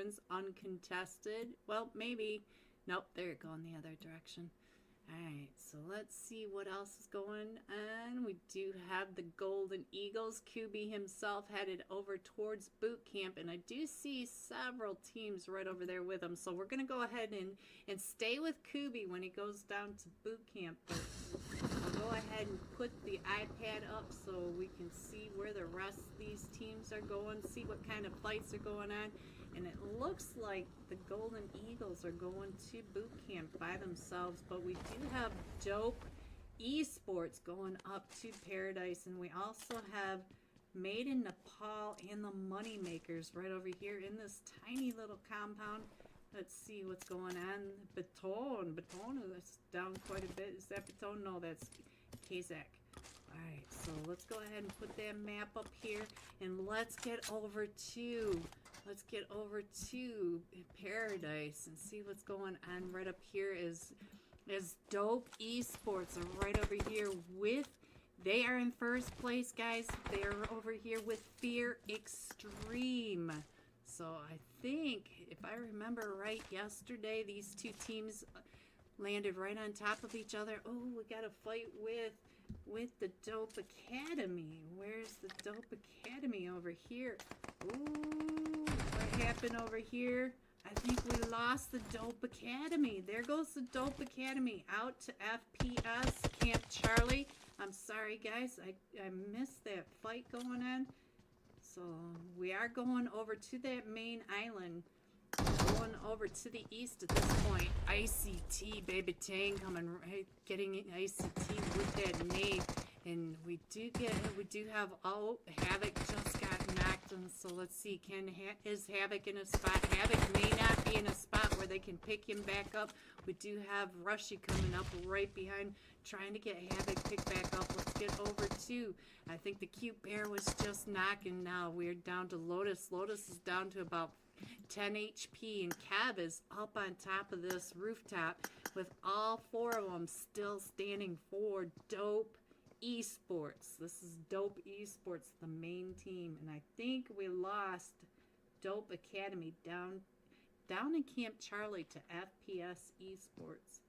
seconds uncontested. Well, maybe. Nope, they're going the other direction. Alright, so let's see what else is going on. We do have the Golden Eagles. QB himself headed over towards boot camp, and I do see several teams right over there with him. So we're going to go ahead and stay with QB when he goes down to boot camp. But I'll go ahead and put the iPad up so we can see where the rest of these teams are going, see what kind of fights are going on. And it looks like the Golden Eagles are going to boot camp by themselves, but we do have Dope Esports going up to Paradise, and we also have Made in Nepal and the Moneymakers right over here in this tiny little compound. Let's see what's going on. Baton is down quite a bit. Is that Baton? No, that's Kazakh. Alright, so let's go ahead and put that map up here, and let's get over to Paradise and see what's going on. Right up here is Dope Esports are right over here with, they are in first place, guys. They're over here with Fear Extreme. So I think, if I remember right, yesterday these two teams landed right on top of each other. Oh, we got a fight with the Dope Academy. Where's the Dope Academy over here? Ooh, what happened over here? I think we lost the Dope Academy. There goes the Dope Academy out to FPS Camp Charlie. I'm sorry, guys. I missed that fight going on. So we are going over to that main island. Going over to the east at this point. ICT, baby Tang coming right, getting ICT with that nade. And we do have, oh, Havoc just got knocked, and so let's see, is Havoc in a spot? Havoc may not be in a spot where they can pick him back up. We do have Rushy coming up right behind, trying to get Havoc picked back up. Let's get over to, I think the Cute Bear was just knocking now. We're down to Lotus. Lotus is down to about 10 HP, and Cab is up on top of this rooftop with all four of them still standing for Dope Esports. This is Dope Esports, the main team, and I think we lost Dope Academy down in Camp Charlie to FPS Esports.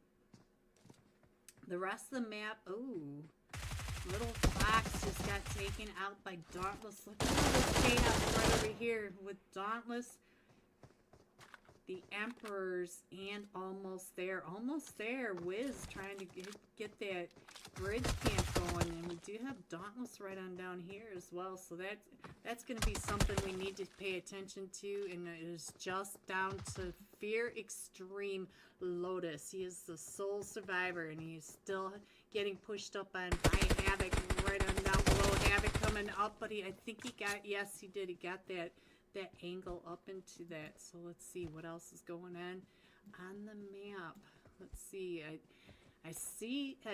The rest of the map, ooh, Little Fox just got taken out by Dauntless. Look at this chaos right over here with Dauntless, the Emperors, and almost there, Wiz trying to get that bridge camp going, and we do have Dauntless right on down here as well, so that's going to be something we need to pay attention to, and it is just down to Fear Extreme Lotus. He is the sole survivor, and he's still getting pushed up on by Havoc right on down below. Havoc coming up, but I think he got, yes he did, he got that angle up into that. So let's see what else is going on the map. Let's see, I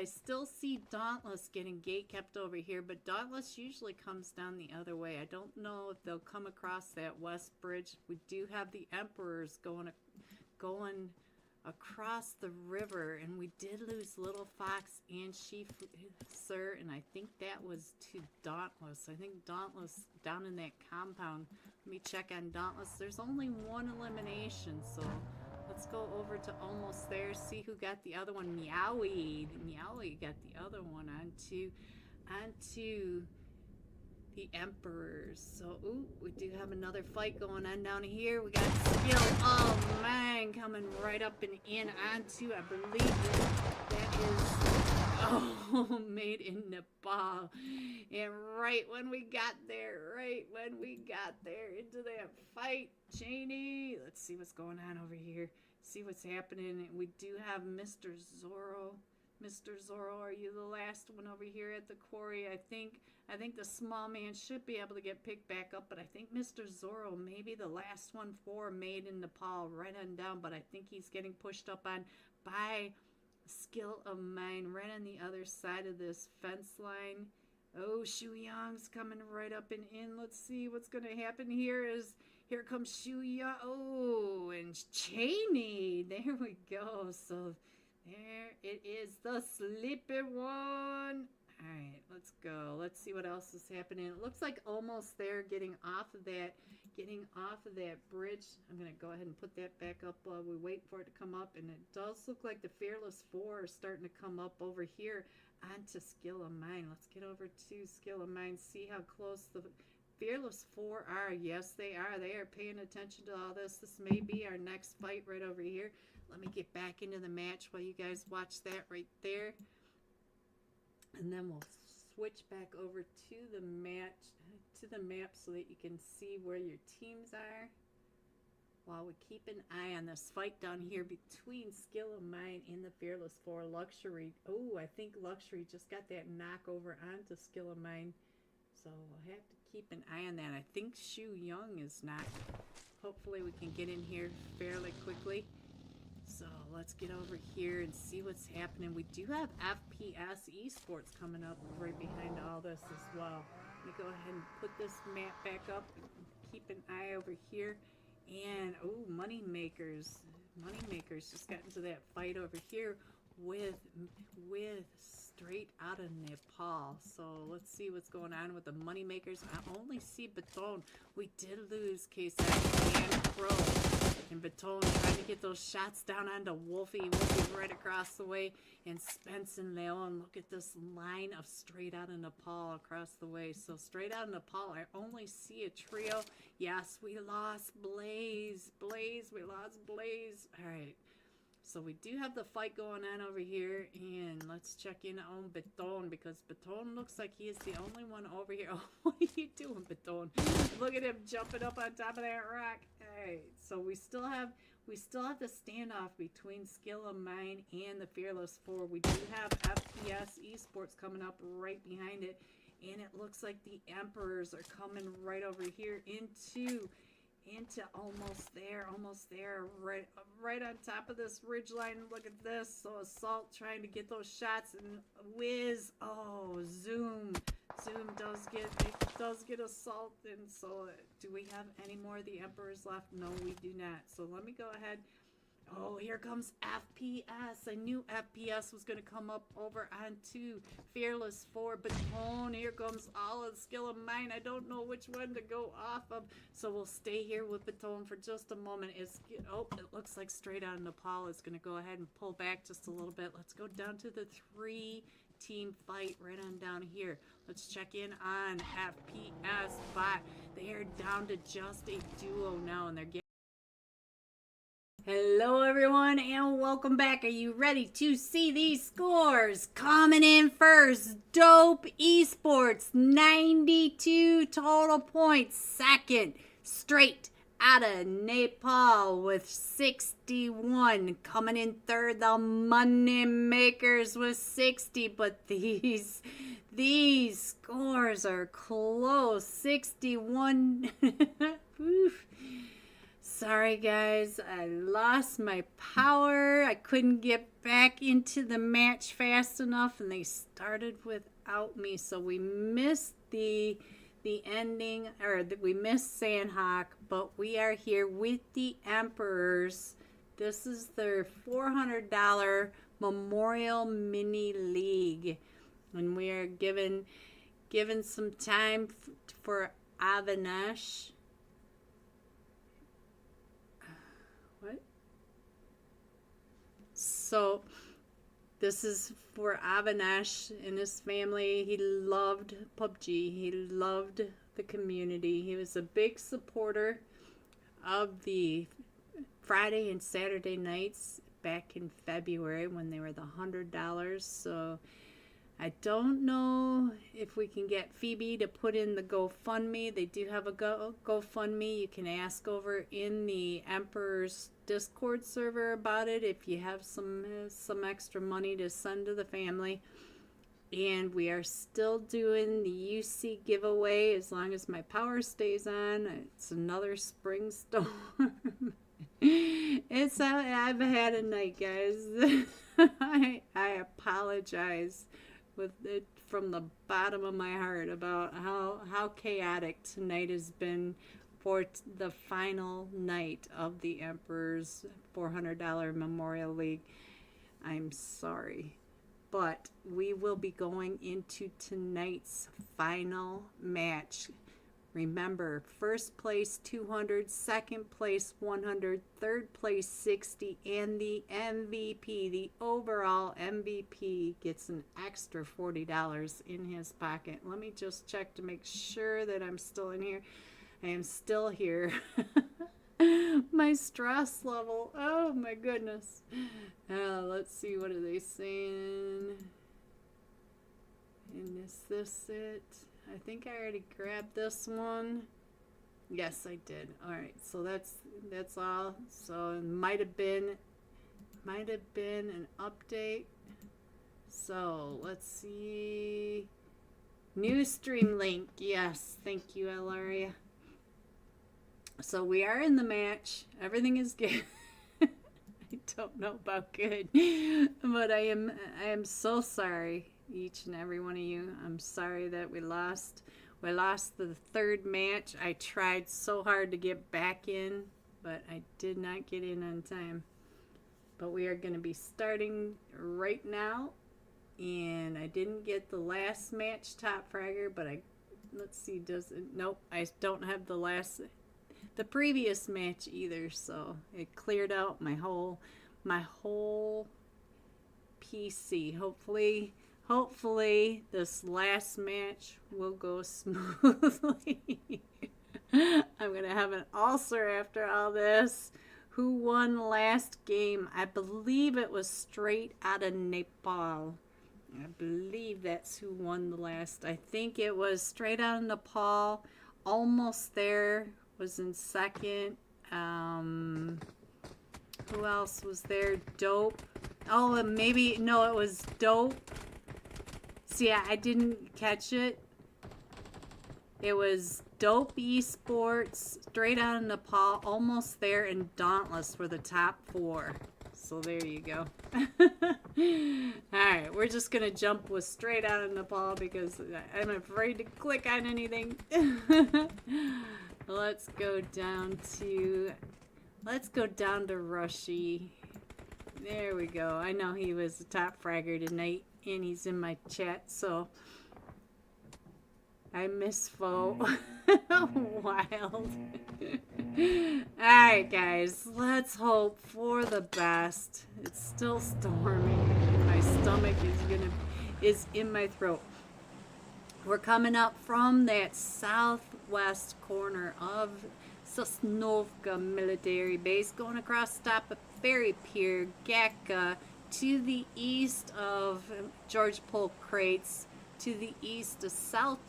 still see Dauntless getting gate kept over here, but Dauntless usually comes down the other way. I don't know if they'll come across that west bridge. We do have the Emperors going across the river, and we did lose Little Fox and Sir, and I think that was to Dauntless. I think Dauntless down in that compound. Let me check on Dauntless. There's only one elimination, so let's go over to almost there, see who got the other one. Meowie got the other one onto the Emperors. So, ooh, we do have another fight going on down here. We got Skill, oh man, coming right up and in onto, I believe that is, oh, Made in Nepal. And right when we got there into that fight, Cheney, let's see what's going on over here. See what's happening. We do have Mr. Zorro. Mr. Zorro, are you the last one over here at the quarry? I think the small man should be able to get picked back up, but I think Mr. Zorro may be the last one for Made in Nepal, right on down, but I think he's getting pushed up on by Skill of Mine right on the other side of this fence line. Oh, Shu Yang's coming right up and in. Let's see what's going to happen here. Here comes Shu Yang. Oh, and Cheney. There we go. So there it is, the sleepy one. All right, let's go. Let's see what else is happening. It looks like almost there, getting off of that bridge. I'm gonna go ahead and put that back up while we wait for it to come up. And it does look like the Fearless Four are starting to come up over here onto Skill of Mine. Let's get over to Skill of Mine, see how close the Fearless Four are. Yes, they are. They are paying attention to all this. This may be our next fight right over here. Let me get back into the match while you guys watch that right there. And then we'll switch back over to the map so that you can see where your teams are. While we keep an eye on this fight down here between Skill of Mine and the Fearless Four. Luxury. Oh, I think Luxury just got that knock over onto Skill of Mine. So we'll have to keep an eye on that. I think Shu Young is not. Hopefully we can get in here fairly quickly. So let's get over here and see what's happening. We do have FPS Esports coming up right behind all this as well. Let me go ahead and put this map back up. Keep an eye over here. And, oh, Moneymakers. Moneymakers just got into that fight over here with straight out of Nepal. So let's see what's going on with the Moneymakers. I only see Baton. We did lose KSI and Crow. And Baton trying to get those shots down onto Wolfie. Wolfie right across the way. And Spence and Leon. Look at this line of straight out of Nepal across the way. So straight out of Nepal, I only see a trio. Yes, we lost Blaze. Blaze, we lost Blaze. All right. So we do have the fight going on over here, and let's check in on Baton because Baton looks like he is the only one over here. Oh, what are you doing, Baton? Look at him jumping up on top of that rock. Alright, so we still have the standoff between Skill of Mine and the Fearless Four. We do have FPS Esports coming up right behind it, and it looks like the Emperors are coming right over here into almost there, right on top of this ridge line. Look at this. So Assault trying to get those shots, and Wiz, oh, Zoom does get Assault. And so do we have any more of the Emperors left? No, we do not. So let me go ahead. Oh, here comes FPS. I knew FPS was going to come up over onto Fearless Four. Baton, here comes all of the Skill of Mine. I don't know which one to go off of. So we'll stay here with Baton for just a moment. Oh, it looks like straight out of Nepal is going to go ahead and pull back just a little bit. Let's go down to the 3-team fight right on down here. Let's check in on FPS Bot. They are down to just a duo now, and they're getting... Hello everyone and welcome back. Are you ready to see these scores? Coming in first, Dope Esports, 92 total points. Second, straight out of Nepal with 61. Coming in third, the Moneymakers with 60. But these scores are close. 61. Oof. Sorry guys, I lost my power. I couldn't get back into the match fast enough and they started without me. So we missed the ending, or we missed Sandhawk, but we are here with the Emperors. This is their $400 Memorial Mini League. And we are given some time for Avinash. So this is for Avinash and his family. He loved PUBG. He loved the community. He was a big supporter of the Friday and Saturday nights back in February when they were the $100. So I don't know if we can get Phoebe to put in the GoFundMe. They do have a GoFundMe. You can ask over in the Emperor's Discord server about it if you have some extra money to send to the family. And we are still doing the UC giveaway as long as my power stays on. It's another spring storm. I've had a night, guys. I apologize with it from the bottom of my heart about how chaotic tonight has been for the final night of the Emperor's $400 Memorial League. I'm sorry, but we will be going into tonight's final match. Remember, first place 200, second place 100, third place 60, and the MVP, the overall MVP, gets an extra $40 in his pocket. Let me just check to make sure that I'm still in here. I am still here. My stress level, oh my goodness. Let's see, what are they saying? And is this it? I think I already grabbed this one. Yes, I did. All right, so that's all. So it might have been an update. So let's see. New stream link. Yes, thank you, Ilaria. So we are in the match. Everything is good. I don't know about good, but I am so sorry, each and every one of you. I'm sorry that we lost. We lost the third match. I tried so hard to get back in, but I did not get in on time. But we are going to be starting right now, and I didn't get the last match top fragger, but let's see, nope, I don't have the previous match either, so it cleared out my whole PC. Hopefully this last match will go smoothly. I'm gonna have an ulcer after all this. Who won last game? I believe it was straight out of Nepal. I believe that's who won the last. I think it was straight out of Nepal. Almost there. Was in second. Who else was there? Dope. Oh, and maybe, no, it was Dope. See, I didn't catch it. It was Dope Esports, straight out of Nepal, almost there, and Dauntless were the top 4. So there you go. Alright, we're just going to jump with straight out of Nepal because I'm afraid to click on anything. Let's go down to Rushy. There we go. I know he was the top fragger tonight, and he's in my chat, so I miss Foe. Wild. Alright, guys, let's hope for the best. It's still storming. My stomach is in my throat. We're coming up from that southwest corner of Sosnovka military base, going across the top of Ferry Pier, Gatka, to the east of George Polk Crates, to the east of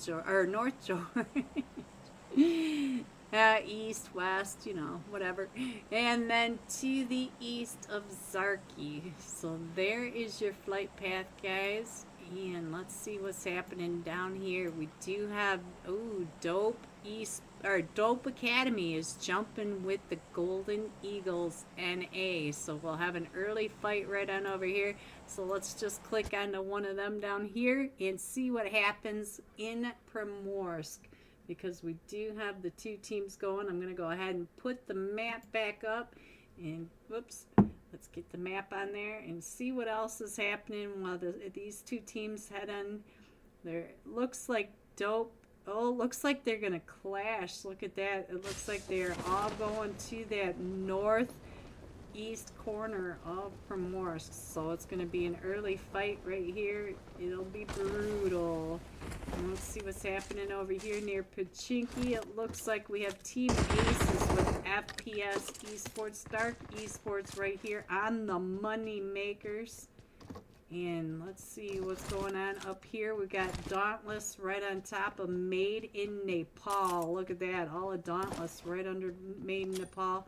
North George. East, west, you know, whatever. And then to the east of Zarki. So there is your flight path, guys. And let's see what's happening down here. We do have, Dope Academy is jumping with the Golden Eagles NA. So we'll have an early fight right on over here. So let's just click onto one of them down here and see what happens in Primorsk. Because we do have the 2 teams going. I'm going to go ahead and put the map back up. And, whoops. Let's get the map on there and see what else is happening while these 2 teams head on. There looks like Dope. Oh, looks like they're gonna clash. Look at that. It looks like they're all going to that northeast corner of Primorsk. So it's gonna be an early fight right here. It'll be brutal. And let's see what's happening over here near Pachinki. It looks like we have Team Aces with FPS Esports, Dark Esports right here on the Money Makers. And let's see what's going on up here. We got Dauntless right on top of Made in Nepal. Look at that. All of Dauntless right under Made in Nepal.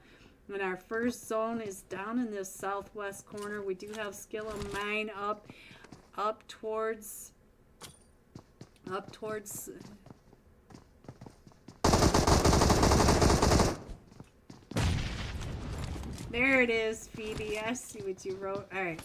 And our first zone is down in this southwest corner. We do have Skill of Mine up towards there it is, Phoebe. I see what you wrote. Alright.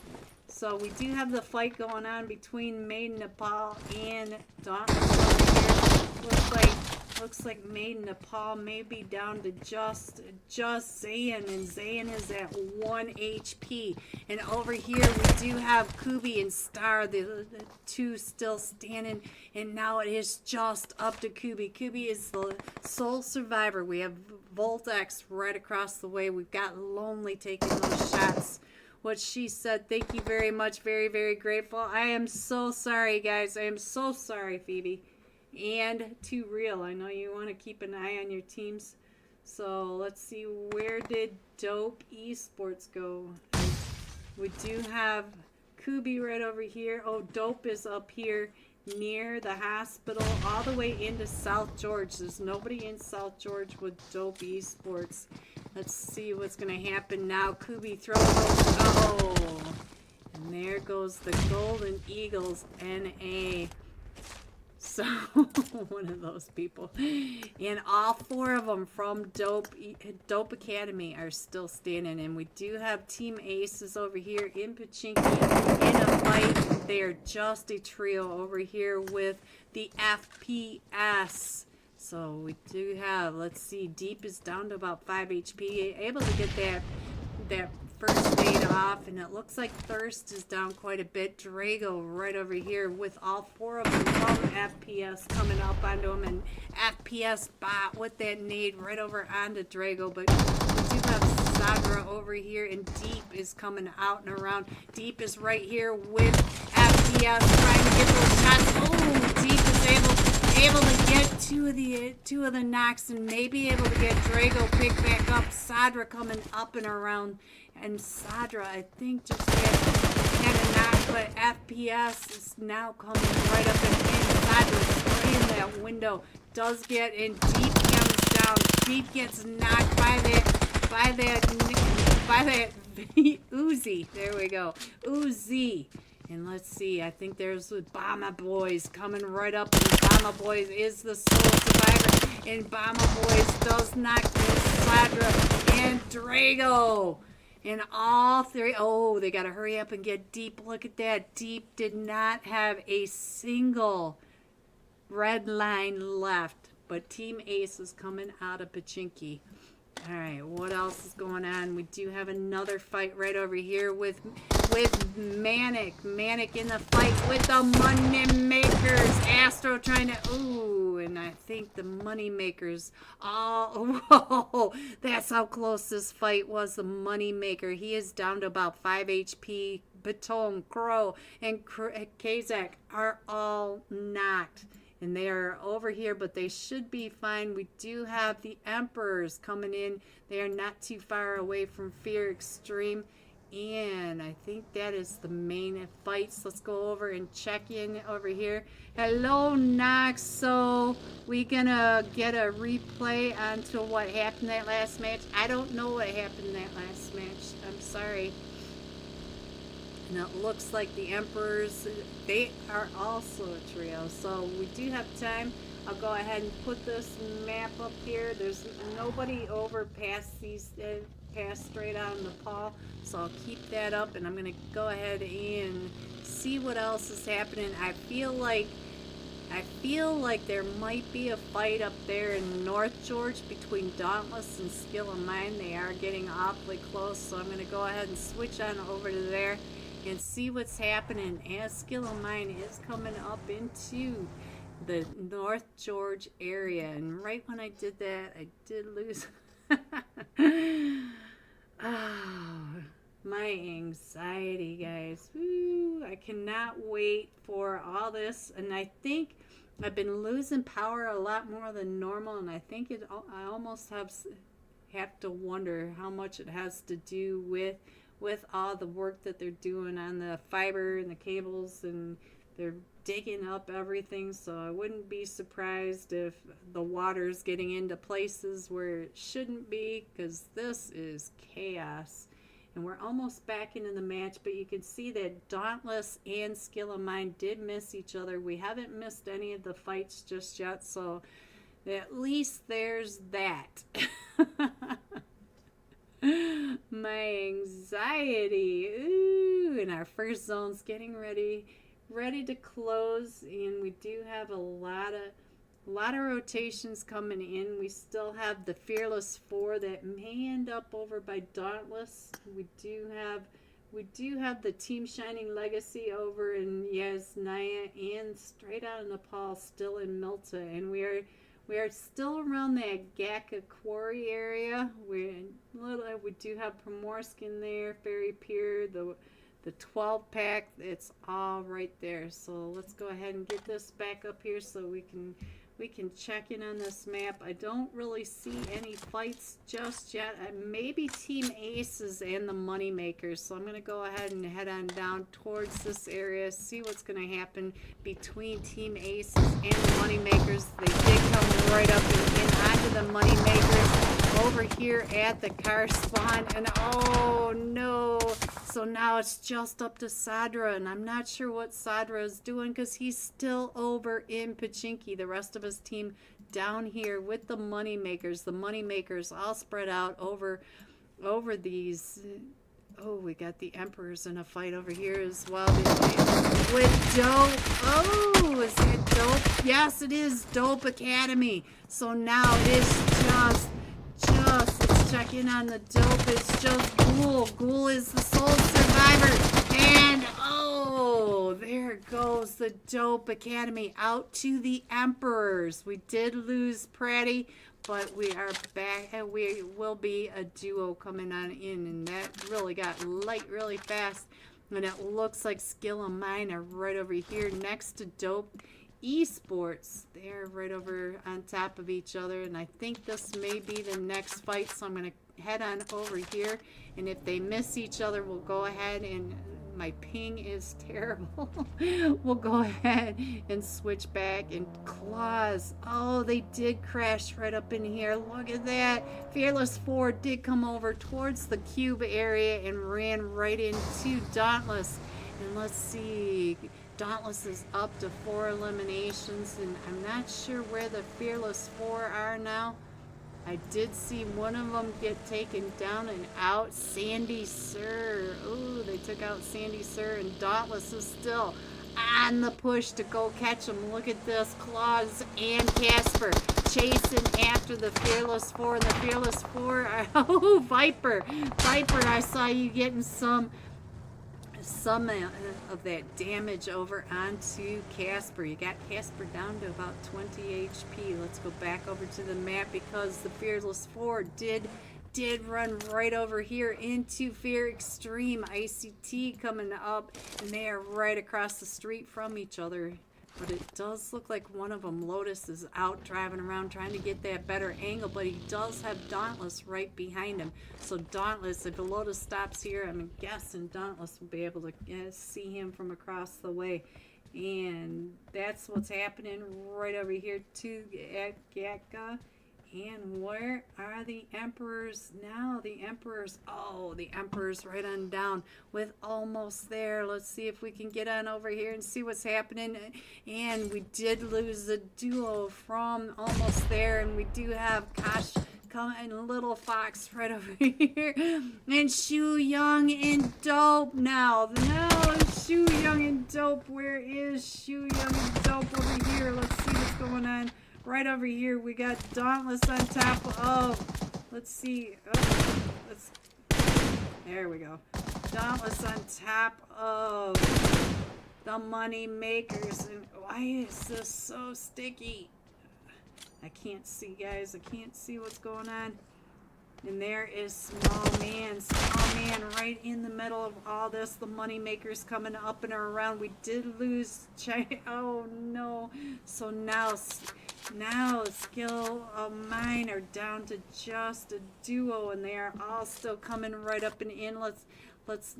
So we do have the fight going on between Made in Nepal and Dauntless over here. looks like Maiden Nepal may be down to just Zayn, and Zayn is at 1 HP. And over here we do have Kubi and Star, the two still standing, and now it is just up to Kubi. Kubi is the sole survivor. We have Voltex right across the way. We've got Lonely taking those shots. What she said, thank you very much, very, very grateful. I am so sorry, guys. I am so sorry, Phoebe. And Too Real, I know you want to keep an eye on your teams. So let's see, where did Dope Esports go? We do have Kubi right over here. Oh, Dope is up here near the hospital, all the way into South George. There's nobody in South George with Dope Esports. Let's see what's going to happen now. Kubi throws those. Oh, and there goes the Golden Eagles NA. So, one of those people. And all four of them from Dope Academy are still standing. And we do have Team Aces over here in Pachinki in a fight. They are just a trio over here with the FPS. So, we do have, let's see, Deep is down to about 5 HP. Able to get that first aid off, and it looks like Thirst is down quite a bit. Drago right over here with all four of them from FPS coming up onto him, and FPS bot with that nade right over onto Drago. But we do have Sadra over here, and Deep is coming out and around. Deep is right here with FPS trying to get those shots. Oh, Deep is able to get two of the knocks, and maybe able to get Drago picked back up. Sadra coming up and around. And Sadra, I think, just had a knock, but FPS is now coming right up and in. Sadra in that window. Does get in. Deep comes down. Deep gets knocked by that Uzi. There we go. Uzi. And let's see, I think there's the Bama Boys coming right up, and Bama Boys is the sole survivor. And Bama Boys does knock in Sadra and Drago. And all three, oh, they got to hurry up and get Deep. Look at that. Deep did not have a single red line left. But Team Ace is coming out of Pachinki. All right, what else is going on? We do have another fight right over here with Manic. Manic in the fight with the Money Makers. Astro trying to, ooh, and I think the Money Makers. Oh, whoa, that's how close this fight was. The Money Maker. He is down to about 5 HP. Baton, Crow, and Kazak are all knocked. And they are over here, but they should be fine. We do have the Emperors coming in. They are not too far away from Fear Extreme. And I think that is the main fights. Let's go over and check in over here. Hello, Nox. So we gonna get a replay onto what happened that last match. I don't know what happened that last match. I'm sorry. And it looks like the Emperors, they are also a trio. So we do have time. I'll go ahead and put this map up here. There's nobody over past these, past straight on Nepal. So I'll keep that up, and I'm going to go ahead and see what else is happening. I feel like there might be a fight up there in North George between Dauntless and Skill of Mine. They are getting awfully close, so I'm going to go ahead and switch on over to there and see what's happening as Skill of Mine is coming up into the North George area. And right when I did that, I did lose. Oh, my anxiety, guys. Woo, I cannot wait for all this. And I think I've been losing power a lot more than normal, and I think I almost have to wonder how much it has to do with all the work that they're doing on the fiber and the cables, and they're digging up everything. So I wouldn't be surprised if the water's getting into places where it shouldn't be, because this is chaos. And we're almost back into the match, but you can see that Dauntless and Skill of Mine did miss each other. We haven't missed any of the fights just yet, so at least there's that. My anxiety. Ooh, and our first zone's getting ready to close, and we do have a lot A lot of rotations coming in. We still have the Fearless Four that may end up over by Dauntless. We do have the Team Shining Legacy over in Yasnaya and straight out of Nepal, still in Milta, and we are still around that Gaka Quarry area. We do have Primorsk in there, Fairy Pier, the 12 pack. It's all right there. So let's go ahead and get this back up here so we can check in on this map. I don't really see any fights just yet. Maybe Team Aces and the Moneymakers. So I'm going to go ahead and head on down towards this area, see what's going to happen between Team Aces and the Moneymakers. They did come right up and onto the Moneymakers over here at the car spawn. And oh no! So now it's just up to Sadra, and I'm not sure what Sadra is doing because he's still over in Pachinki. The rest of his team down here with the Moneymakers. The Moneymakers all spread out over these. Oh, we got the Emperors in a fight over here as well. With Dope. Oh, is it Dope? Yes, it is Dope Academy. So now it is just let's check in on the Dope. It's just Ghoul. Ghoul is the sole survivor. And oh, there goes the Dope Academy out to the Emperors. We did lose Pratty, but we are back, and we will be a duo coming on in, and that really got light really fast. And it looks like Skill and Mine are right over here next to Dope Esports. They're right over on top of each other, and I think this may be the next fight, so I'm going to head on over here, and if they miss each other, we'll go ahead and my ping is terrible. We'll go ahead and switch back. And Claws, oh, they did crash right up in here. Look at that. Fearless 4 did come over towards the cube area and ran right into Dauntless. And let's see, Dauntless is up to 4 eliminations, and I'm not sure where the Fearless 4 are now. I did see one of them get taken down and out. Sandy Sir. Oh, they took out Sandy Sir, and Dauntless is still on the push to go catch him. Look at this. Claws and Casper chasing after the Fearless 4. And the Fearless 4 are, oh, Viper. Viper, I saw you getting some of that damage over onto Casper. You got Casper down to about 20 HP. Let's go back over to the map because the Fearless 4 did run right over here into Fear Extreme. ICT coming up, and they are right across the street from each other. But it does look like one of them, Lotus, is out driving around trying to get that better angle, but he does have Dauntless right behind him. So Dauntless, if Lotus stops here, I'm guessing Dauntless will be able to see him from across the way. And that's what's happening right over here to Gatka. And where are the Emperors now? The Emperors, oh, the Emperors right on down with almost there. Let's see if we can get on over here and see what's happening. And we did lose the duo from almost there. And we do have Kosh and Little Fox right over here. And Shu Young and Dope now. No, Shu Young and Dope. Where is Shu Young and Dope over here? Let's see what's going on. Right over here, we got Dauntless on top of, let's see, there we go. Dauntless on top of the Moneymakers. And why is this so sticky? I can't see, guys. I can't see what's going on. And there is Small Man right in the middle of all this. The Moneymakers coming up and around. We did lose China. Oh no. So now Skill of Mine are down to just a duo, and they are all still coming right up and in. Let's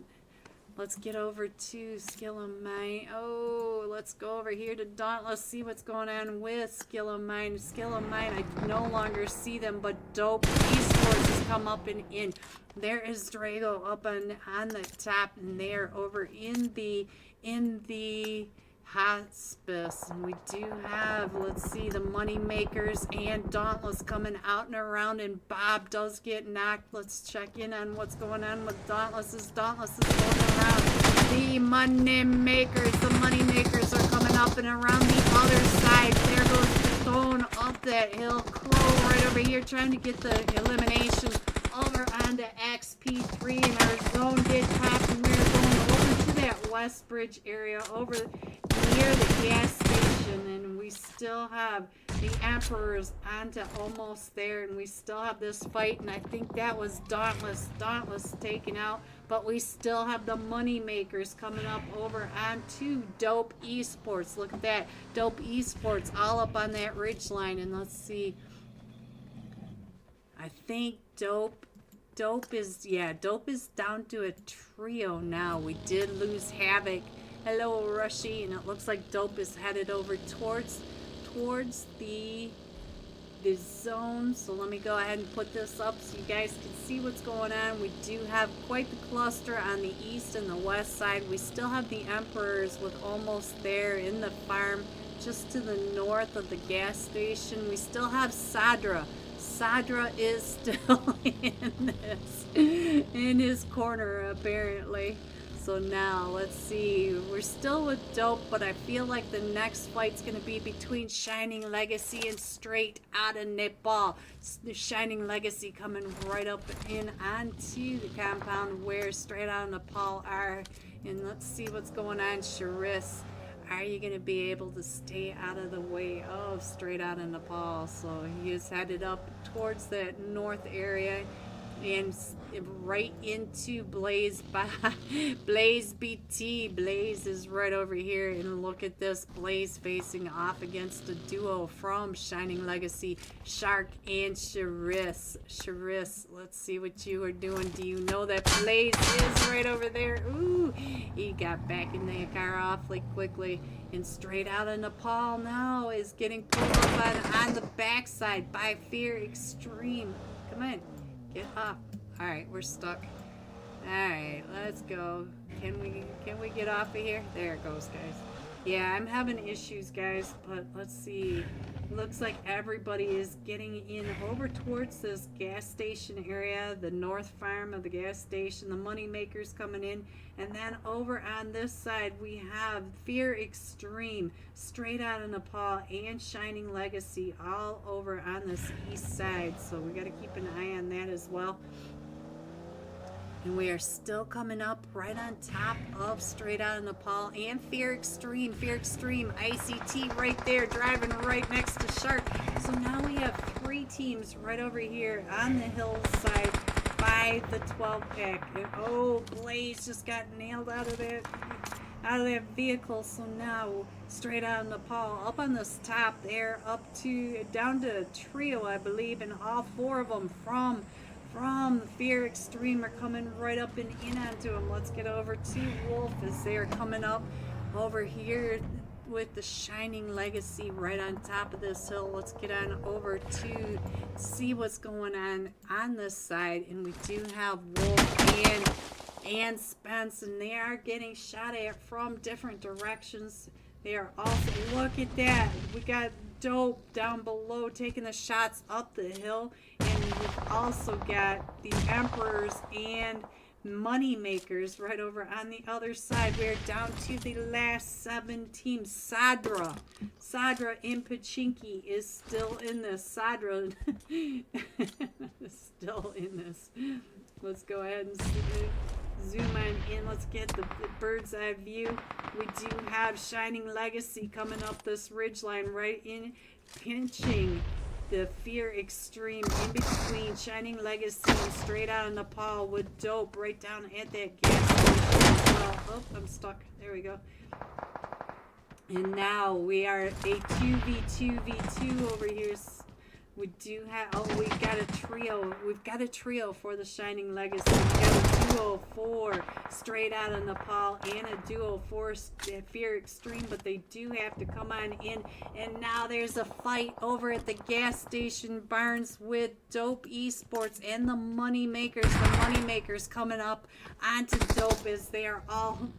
get over to Skill of Mine. Oh, let's go over here to Dauntless, see what's going on with Skill of Mine. Skill of Mine, I no longer see them, but Dope Esports has come up and in. There is Drago up on the top, and they are over in the Hospice. And we do have, let's see, the Moneymakers and Dauntless coming out and around, and Bob does get knocked. Let's check in on what's going on with Dauntless is going around. The Moneymakers are coming up and around the other side. There goes the stone up that hill. Crow right over here trying to get the elimination over onto XP3, and our zone did pop, and we're going over to that West Bridge area over near the gas station, and we still have the Emperors onto almost there, and we still have this fight, and I think that was Dauntless taken out, but we still have the money makers coming up over onto Dope Esports. Look at that, Dope Esports all up on that ridge line, and let's see, I think Dope is down to a trio now. We did lose Havoc. Hello, Rushy, and it looks like Dope is headed over towards the zone. So let me go ahead and put this up so you guys can see what's going on. We do have quite the cluster on the east and the west side. We still have the Emperors with almost there in the farm just to the north of the gas station. We still have Sadra. Sadra is still in his corner apparently. So now let's see, we're still with Dope, but I feel like the next fight's going to be between Shining Legacy and Straight out of Nepal. The Shining Legacy coming right up in onto the compound where Straight out of Nepal are. And let's see what's going on. Charis, are you going to be able to stay out of the way of Straight out of Nepal? So he is headed up towards that north area and right into Blaze Blaze BT. Blaze is right over here, and look at this, Blaze facing off against a duo from Shining Legacy, Shark and Charis. Let's see what you are doing. Do you know that Blaze is right over there? Ooh, he got back in the car awfully quickly, and Straight out of Nepal now is getting pulled up on the backside by Fear Extreme. Come on, get up. Alright, we're stuck. Alright, let's go. Can we get off of here? There it goes, guys. Yeah, I'm having issues, guys, but let's see. Looks like everybody is getting in over towards this gas station area, the north farm of the gas station, the money makers coming in, and then over on this side we have Fear Extreme, Straight out of Nepal, and Shining Legacy all over on this east side, so we got to keep an eye on that as well. And we are still coming up right on top of Straight out of Nepal and Fear Extreme. Fear Extreme, ICT right there, driving right next to Shark. So now we have 3 teams right over here on the hillside by the 12-pack. And oh, Blaze just got nailed out of that vehicle. So now Straight out of Nepal up on this top there, down to a trio, I believe, and all 4 of them from Fear Extreme are coming right up and in onto him. Let's get over to Wolf as they are coming up over here with the Shining Legacy right on top of this hill. Let's get on over to see what's going on this side, and we do have Wolf and Spence, and they are getting shot at from different directions. They are also, look at that, we got Dope down below taking the shots up the hill, and we've also got the Emperors and money makers right over on the other side. We're down to the last 7 teams. Sadra in Pachinki is still in this. Sadra is still in this. Let's go ahead and zoom in. Let's get the bird's eye view. We do have Shining Legacy coming up this ridgeline right in, pinching the Fear Extreme in between Shining Legacy and Straight out of Nepal with Dope right down at that gas station as well. Oh, I'm stuck. There we go. And now we are a 2v2v2 over here. We do have, oh, we got a trio. We've got a trio for the Shining Legacy. We got a duo for Straight out of Nepal and a duo for Fear Extreme, but they do have to come on in. And now there's a fight over at the gas station barns with Dope Esports and the Money Makers. The Money Makers coming up onto Dope as they are all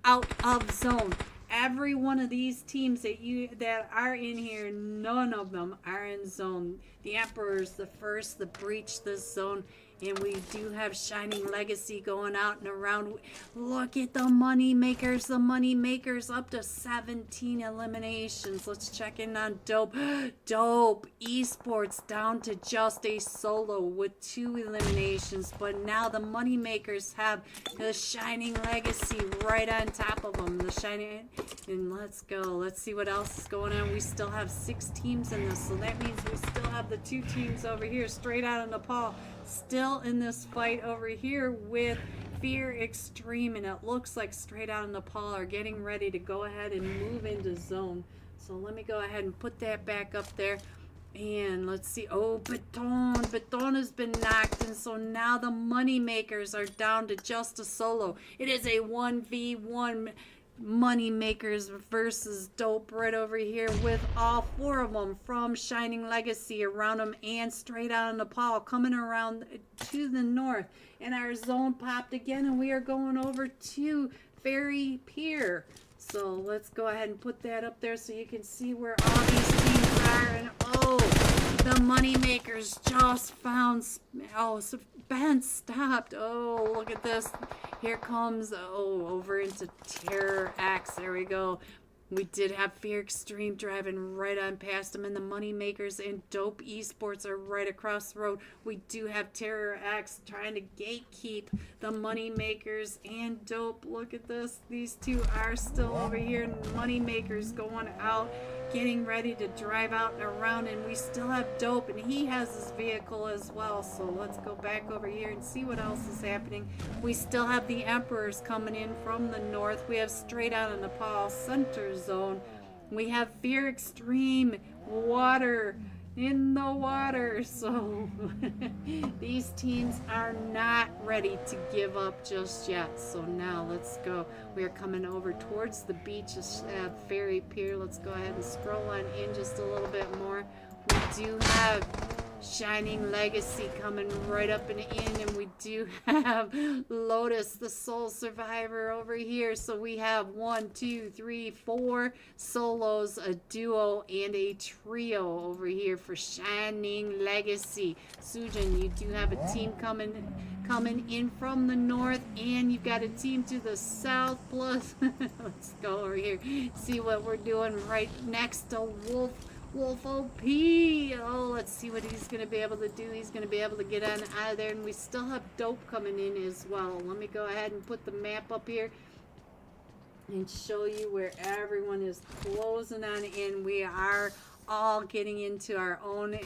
out of zone. Every one of these teams that are in here, none of them are in zone. The Emperors, the first to breach this zone, And we do have Shining Legacy going out and around. Look at the money makers. The money makers up to 17 eliminations. Let's check in on Dope. Dope Esports down to just a solo with 2 eliminations. But now the money makers have the Shining Legacy right on top of them. The Shining. And let's go. Let's see what else is going on. We still have 6 teams in this. So that means we still have the 2 teams over here straight out of Nepal. Still in this fight over here with Fear Extreme, and it looks like straight out of Nepal are getting ready to go ahead and move into zone. So let me go ahead and put that back up there. And let's see. Oh, Beton has been knocked, and so now the money makers are down to just a solo. It is a 1v1 money makers versus Dope right over here with all 4 of them from Shining Legacy around them and straight out of Nepal coming around to the north. And our zone popped again, and we are going over to Fairy Pier. So let's go ahead and put that up there so you can see where all these teams are. And oh, the money makers just found, oh, so Ben stopped. Oh, look at this. Here comes, oh, over into Terror X. There we go. We did have Fear Extreme driving right on past them, and the money makers and Dope Esports are right across the road. We do have Terror X trying to gatekeep the money makers and Dope. Look at this. These 2 are still over here, and money makers going out, getting ready to drive out and around, and we still have Dope, and he has his vehicle as well. So let's go back over here and see what else is happening. We still have the Emperors coming in from the north. We have straight out of Nepal center zone. We have Fear Extreme water in the water. So these teams are not ready to give up just yet. So now let's go. We are coming over towards the beach at Fairy Pier. Let's go ahead and scroll on in just a little bit more. We do have Shining Legacy coming right up and in, and we do have Lotus, the sole survivor, over here. So we have 1, 2, 3, 4 solos, a duo, and a trio over here for Shining Legacy. Sujin, you do have a team coming in from the north, and you've got a team to the south. Plus, let's go over here, see what we're doing right next to Wolf OP. Oh, let's see what he's going to be able to do. He's going to be able to get on out of there, and we still have Dope coming in as well. Let me go ahead and put the map up here and show you where everyone is closing on in. We are all getting into our own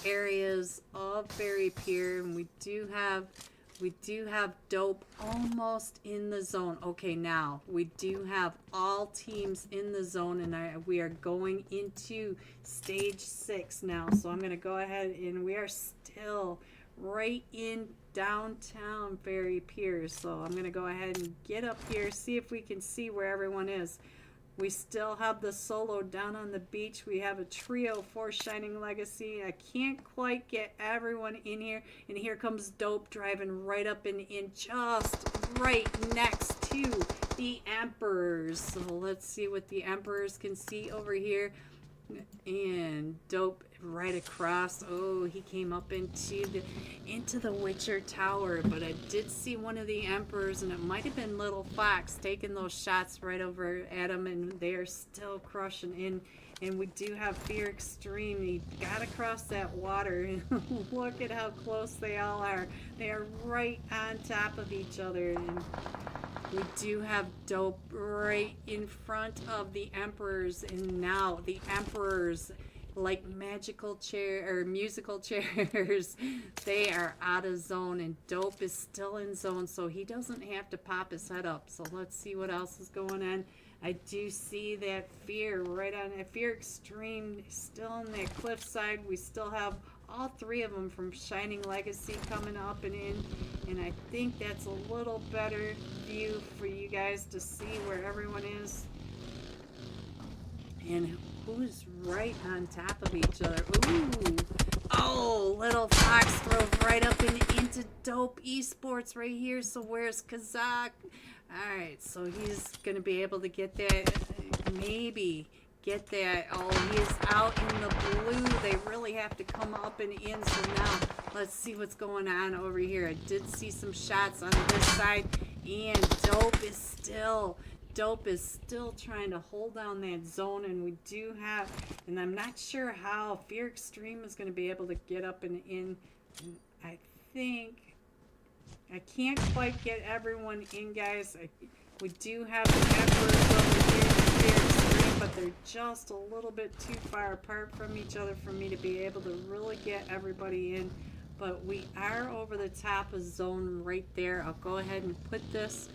areas of Fairy Pier, and we do have Dope almost in the zone. Okay, now we do have all teams in the zone, and we are going into stage 6 now. So I'm going to go ahead, and we are still right in downtown Fairy Pier. So I'm going to go ahead and get up here, see if we can see where everyone is. We still have the solo down on the beach. We have a trio for Shining Legacy. I can't quite get everyone in here. And here comes Dope driving right up and in just right next to the Emperors. So let's see what the Emperors can see over here. And Dope right across. Oh, he came up into the Witcher Tower, but I did see one of the Emperors, and it might have been Little Fox taking those shots right over at him, and they are still crushing in. And we do have Fear Extreme. He got across that water. Look at how close they all are. They are right on top of each other. And we do have Dope right in front of the Emperors, and now the Emperors, like magical musical chairs, they are out of zone, and Dope is still in zone, so he doesn't have to pop his head up. So let's see what else is going on. I do see that Fear right on that Fear Extreme still on that cliffside. We still have all 3 of them from Shining Legacy coming up and in, and I think that's a little better view for you guys to see where everyone is and who's right on top of each other. Ooh, oh, Little Fox drove right up and into Dope Esports right here. So where's Kazak? All right, so he's gonna be able to get that, maybe get that. Oh, he's out in the blue. They really have to come up and in. So now let's see what's going on over here. I did see some shots on this side, and Dope is still trying to hold down that zone, and we do have, and I'm not sure how Fear Extreme is going to be able to get up and in. And I think I can't quite get everyone in, guys. We do have the Emperors over here in Fear Extreme, but they're just a little bit too far apart from each other for me to be able to really get everybody in. But we are over the top of zone right there. I'll go ahead and put this.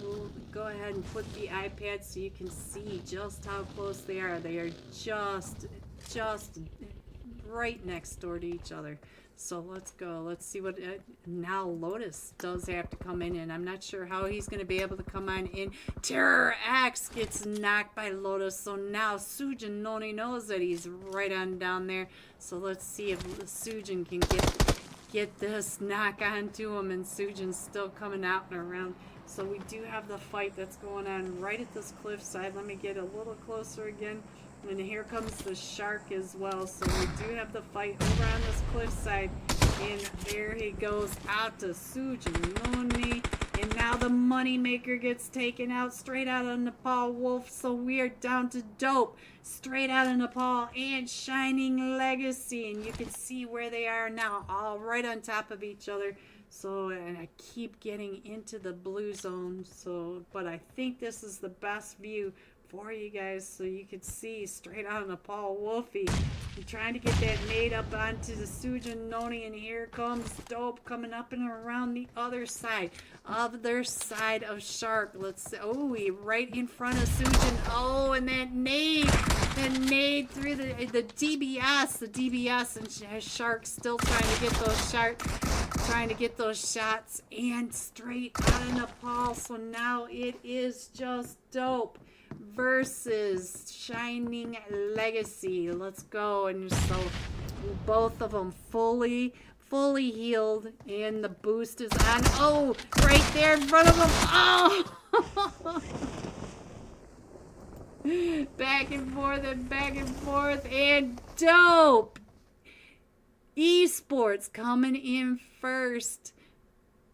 We'll go ahead and put the iPad so you can see just how close they are. They are just right next door to each other. So let's go. Let's see what now Lotus does have to come in, and I'm not sure how he's going to be able to come on in. Terror X gets knocked by Lotus, so now Sujin Noni knows that he's right on down there. So let's see if Sujin can get this knock onto him, and Sujin's still coming out and around. So we do have the fight that's going on right at this cliffside. Let me get a little closer again. And here comes the shark as well. So we do have the fight over on this cliffside. And there he goes out to Sujin Noni. And now the Moneymaker gets taken out straight out of Nepal Wolf. So we are down to Dope straight out of Nepal and Shining Legacy. And you can see where they are now, all right on top of each other. So, and I keep getting into the blue zone. So, but I think this is the best view for you guys, so you can see straight out of Nepal Wolfie. I'm trying to get that nade up onto the Sujin Noni, and here comes Dope coming up and around the other side of their side of Shark. Let's see. Oh, he right in front of Sujin. Oh, and that nade through the DBS, and Shark still trying to get those shots, and straight out of Nepal. So now it is just Dope versus Shining Legacy. Let's go. And so both of them fully healed, and the boost is on. Oh, right there in front of them. Oh. Back and forth, and Dope Esports coming in first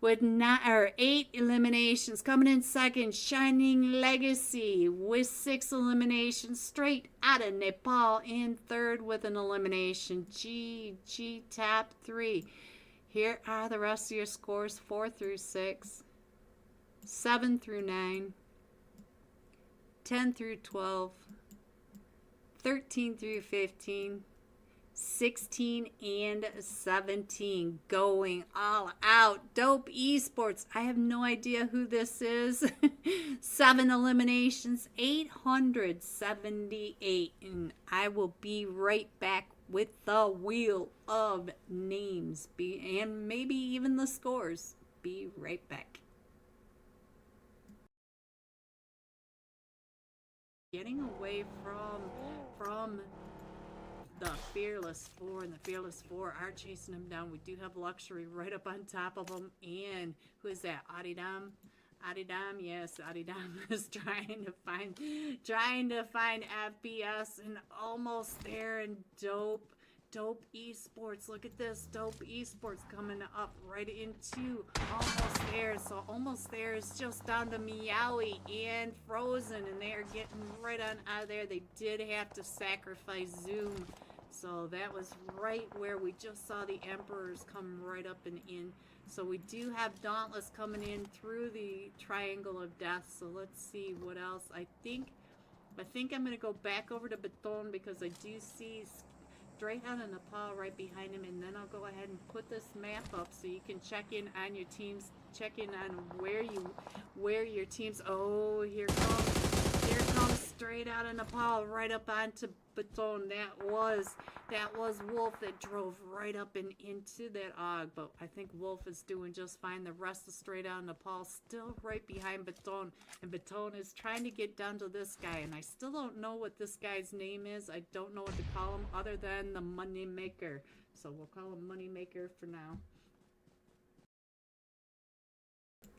with 8 eliminations. Coming in second, Shining Legacy with 6 eliminations straight out of Nepal. In third with an elimination, GG top 3. Here are the rest of your scores: 4 through 6, 7 through 9, 10 through 12, 13 through 15, 16 and 17, going all out. Dope Esports, I have no idea who this is. 7 eliminations, 878, and I will be right back with the wheel of names, and maybe even the scores. Be right back. Getting away from the Fearless Four, and the Fearless Four are chasing him down. We do have Luxury right up on top of him, and who is that? Adidam, yes, Adidam is trying to find FPS, and almost there. And Dope Esports, look at this, Dope Esports coming up right into almost there. So almost there is just down to Meowie and Frozen, and they are getting right on out of there. They did have to sacrifice Zoom, so that was right where we just saw the Emperors come right up and in. So we do have Dauntless coming in through the Triangle of Death. So let's see what else. I think I'm gonna go back over to Baton, because I do see straight out of Nepal right behind him, and then I'll go ahead and put this map up so you can check in on your teams, check in on where your teams. Oh, here comes straight out of Nepal right up onto Baton. That was Wolf that drove right up and into that Og, but I think Wolf is doing just fine. The rest is straight out of Nepal, still right behind Baton, and Baton is trying to get down to this guy, and I still don't know what this guy's name is. I don't know what to call him other than the Moneymaker, so we'll call him Moneymaker for now.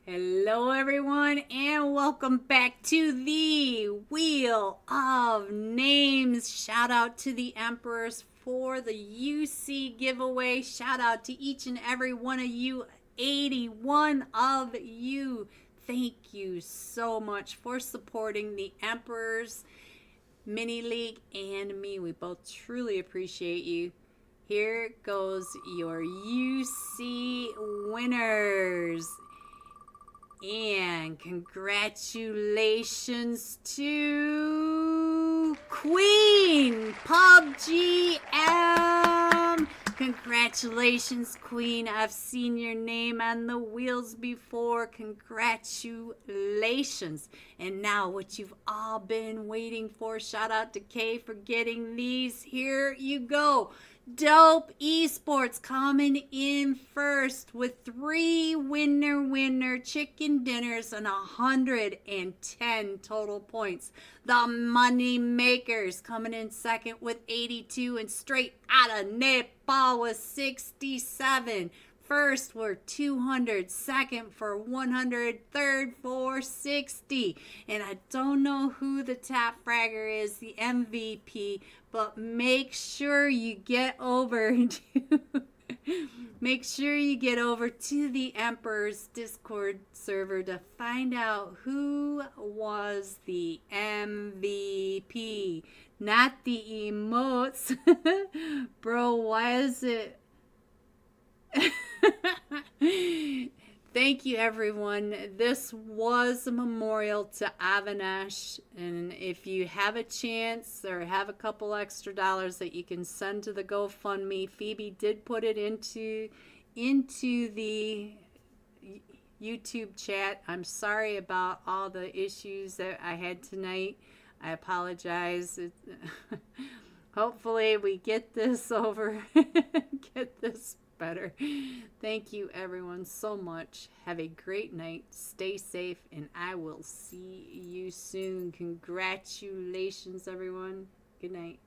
Hello, everyone, and welcome back to the Wheel of Names. Shout out to the Emperors for the UC giveaway. Shout out to each and every one of you, 81 of you. Thank you so much for supporting the Emperors Mini League and me. We both truly appreciate you. Here goes your UC winners. And congratulations to Queen PUBGM. Congratulations, Queen. I've seen your name on the wheels before. Congratulations. And now what you've all been waiting for. Shout out to Kay for getting these. Here you go. Dope Esports coming in first with 3 winner chicken dinners and 110 total points. The Money Makers coming in second with 82 and straight out of Nepal with 67. First were 200, second for 100, third for 60. And I don't know who the top fragger is, the MVP, but make sure you get over to the Emperor's Discord server to find out who was the MVP, not the emotes. Bro, why is it? Thank you, everyone. This was a memorial to Avinash, and if you have a chance or have a couple extra dollars that you can send to the GoFundMe, Phoebe did put it into the YouTube chat. I'm sorry about all the issues that I had tonight. I apologize. Hopefully we get this over, get this better. Thank you, everyone, so much. Have a great night. Stay safe, and I will see you soon. Congratulations, everyone. Good night.